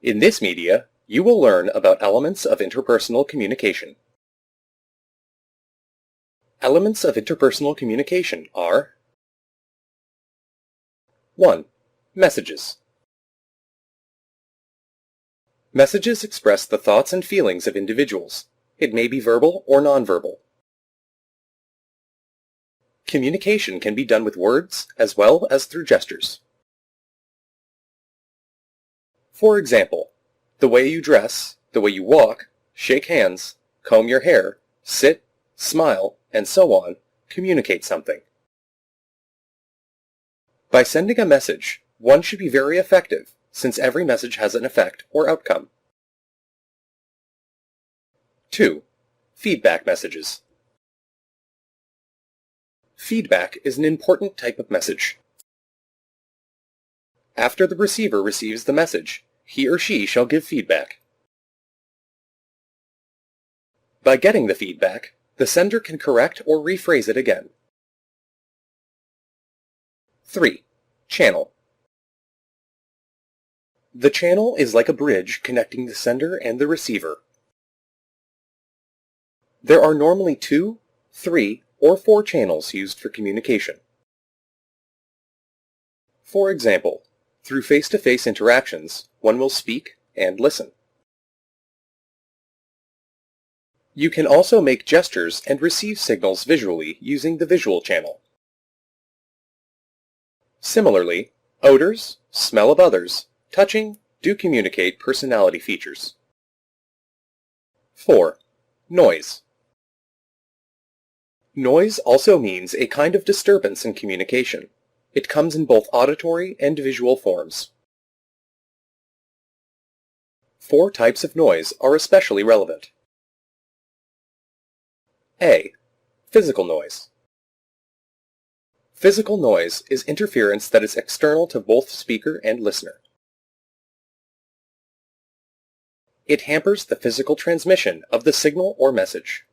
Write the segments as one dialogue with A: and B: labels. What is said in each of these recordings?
A: In this media, you will learn about elements of interpersonal communication. Elements of interpersonal communication are 1. Messages. Messages express the thoughts and feelings of individuals. It may be verbal or nonverbal. Communication can be done with words as well as through gestures. For example, the way you dress, the way you walk, shake hands, comb your hair, sit, smile, and so on communicate something. By sending a message, one should be very effective, since every message has an effect or outcome. 2. Feedback messages. Feedback is an important type of message. After the receiver receives the message, he or she shall give feedback. By getting the feedback, the sender can correct or rephrase it again. 3. Channel. The channel is like a bridge connecting the sender and the receiver. There are normally 2, 3, or 4 channels used for communication. For example, through face-to-face interactions, one will speak and listen. You can also make gestures and receive signals visually using the visual channel. Similarly, odors, smell of others, touching do communicate personality features. 4. Noise. Noise also means a kind of disturbance in communication. It comes in both auditory and visual forms. 4 types of noise are especially relevant. A. Physical noise. Physical noise is interference that is external to both speaker and listener. It hampers the physical transmission of the signal or message.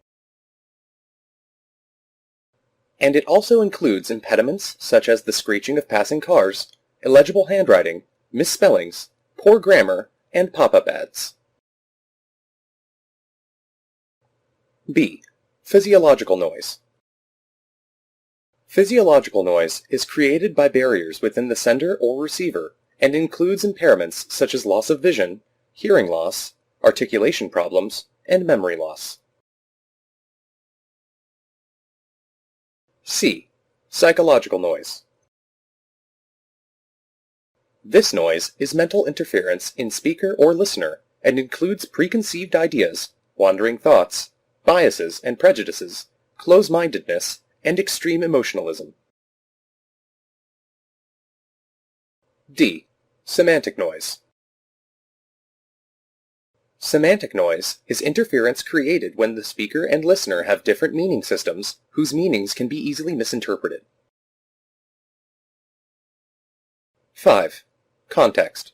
A: And it also includes impediments such as the screeching of passing cars, illegible handwriting, misspellings, poor grammar, and pop-up ads. B. Physiological noise. Physiological noise is created by barriers within the sender or receiver and includes impairments such as loss of vision, hearing loss, articulation problems, and memory loss. C. Psychological noise. This noise is mental interference in speaker or listener and includes preconceived ideas, wandering thoughts, biases and prejudices, close-mindedness, and extreme emotionalism. D. Semantic noise. Semantic noise is interference created when the speaker and listener have different meaning systems whose meanings can be easily misinterpreted. 5. Context.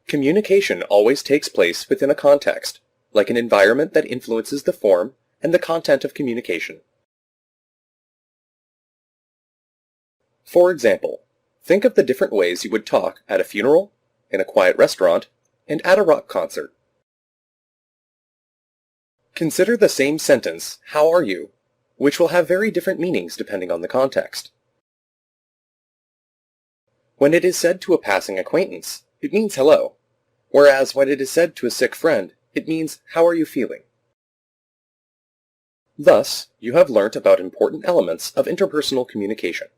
A: Communication always takes place within a context, like an environment that influences the form and the content of communication. For example, think of the different ways you would talk at a funeral, in a quiet restaurant, and at a rock concert. Consider the same sentence, "How are you?" which will have very different meanings depending on the context. When it is said to a passing acquaintance, it means hello, whereas when it is said to a sick friend, it means how are you feeling? Thus, you have learnt about important elements of interpersonal communication.